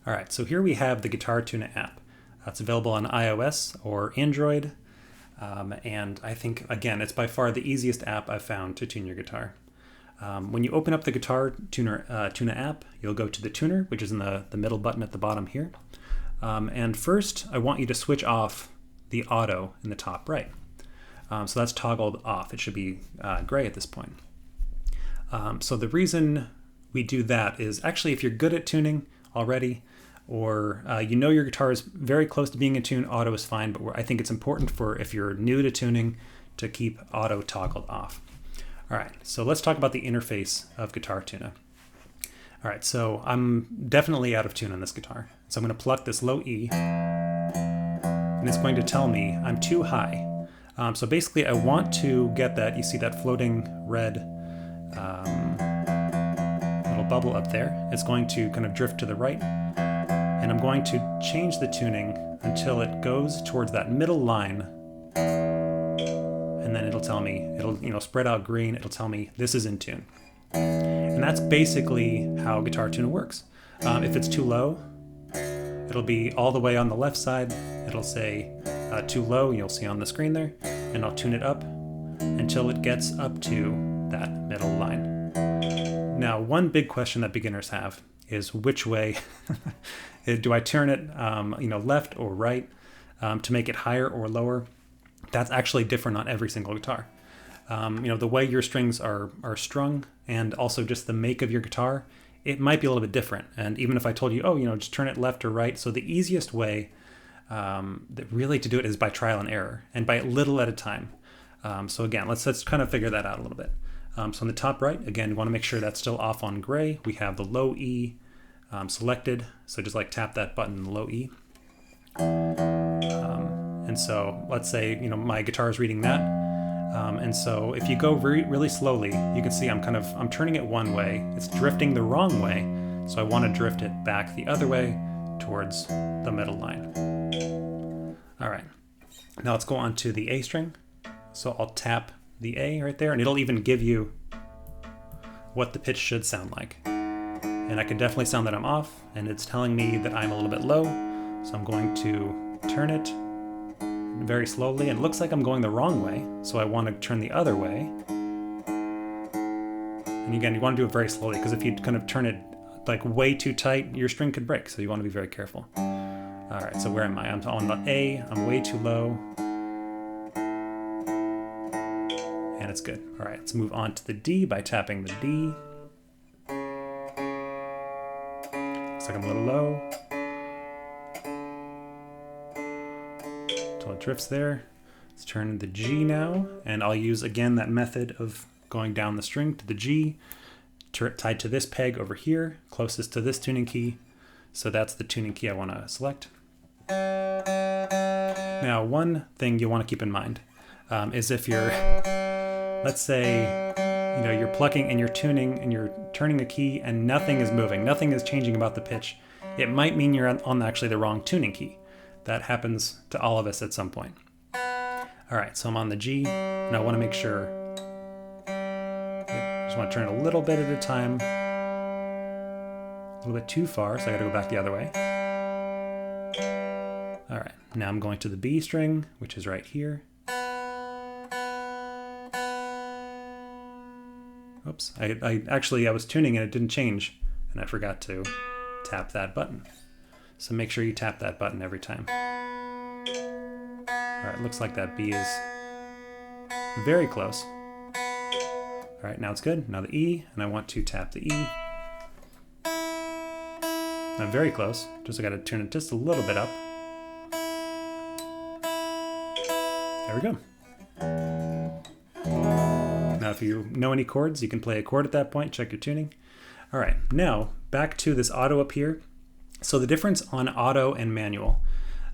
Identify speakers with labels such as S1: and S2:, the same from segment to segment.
S1: All right, so here we have the Guitar Tuner app. It's available on iOS or Android. And I think, again, it's by far the easiest app I've found to tune your guitar. When you open up the Guitar Tuner app, you'll go to the tuner, which is in the middle button at the bottom here. And first, I want you to switch off the auto in the top right. So that's toggled off. It should be gray at this point. So the reason we do that is actually if you're good at tuning already, or you know your guitar is very close to being in tune, auto is fine, but I think it's important for if you're new to tuning to keep auto toggled off. All right, so let's talk about the interface of Guitar Tuner. All right, so I'm definitely out of tune on this guitar. So I'm going to pluck this low E, and it's going to tell me I'm too high. So basically I want to get that, you see that floating red little bubble up there. It's going to kind of drift to the right. And I'm going to change the tuning until it goes towards that middle line. And then it'll tell me, it'll spread out green, it'll tell me this is in tune. And that's basically how Guitar Tuner works. If it's too low, it'll be all the way on the left side. It'll say too low, you'll see on the screen there. And I'll tune it up until it gets up to that middle line. Now, one big question that beginners have is which way do I turn it, left or right to make it higher or lower? That's actually different on every single guitar. The way your strings are strung and also just the make of your guitar, it might be a little bit different. And even if I told you, just turn it left or right. So the easiest way really to do it is by trial and error and by little at a time. So again, let's kind of figure that out a little bit. So on the top right, again, you want to make sure that's still off on gray. We have the low E selected. So just like tap that button, low E. And so let's say, my guitar is reading that. And so if you go really slowly, you can see I'm turning it one way. It's drifting the wrong way. So I want to drift it back the other way towards the middle line. All right. Now let's go on to the A string. So I'll tap the A right there, and it'll even give you what the pitch should sound like. And I can definitely sound that I'm off, and it's telling me that I'm a little bit low. So I'm going to turn it very slowly, and it looks like I'm going the wrong way. So I want to turn the other way. And again, you want to do it very slowly, because if you kind of turn it like way too tight, your string could break. So you want to be very careful. All right, so where am I? I'm on the A, I'm way too low. And it's good. All right, let's move on to the D by tapping the D. Looks like I'm a little low. Until it drifts there. Let's turn the G now, and I'll use again that method of going down the string to the G, tied to this peg over here, closest to this tuning key. So that's the tuning key I want to select. Now, one thing you want to keep in mind is if you're, let's say, you're plucking and you're tuning and you're turning a key and nothing is moving, nothing is changing about the pitch, it might mean you're on actually the wrong tuning key. That happens to all of us at some point. All right, so I'm on the G, and I want to make sure, I just want to turn it a little bit at a time, a little bit too far, so I got to go back the other way. All right, now I'm going to the B string, which is right here. Oops, I was tuning and it didn't change, and I forgot to tap that button. So make sure you tap that button every time. All right, looks like that B is very close. All right, now it's good. Now the E, and I want to tap the E. I'm very close, just I gotta turn it just a little bit up. There we go. Now if you know any chords, you can play a chord at that point, check your tuning. All right, now back to this auto up here. So the difference on auto and manual.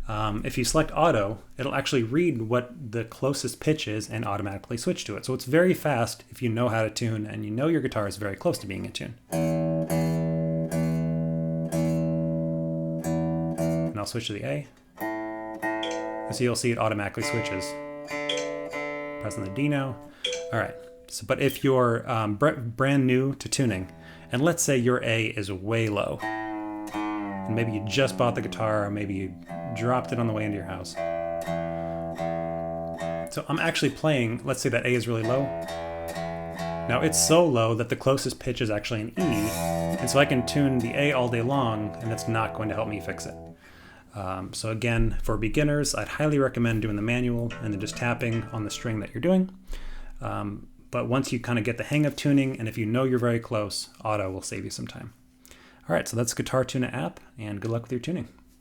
S1: If you select auto, it'll actually read what the closest pitch is and automatically switch to it. So it's very fast if you know how to tune and you know your guitar is very close to being in tune. And I'll switch to the A. So you'll see it automatically switches. Pressing the D now. All right. So, but if you're brand new to tuning, and let's say your A is way low, and maybe you just bought the guitar, or maybe you dropped it on the way into your house. So I'm actually playing, let's say that A is really low. Now it's so low that the closest pitch is actually an E, and so I can tune the A all day long, and that's not going to help me fix it. So again, for beginners, I'd highly recommend doing the manual and then just tapping on the string that you're doing. But once you kind of get the hang of tuning, and if you know you're very close, auto will save you some time. All right, so that's Guitar Tuner app, and good luck with your tuning.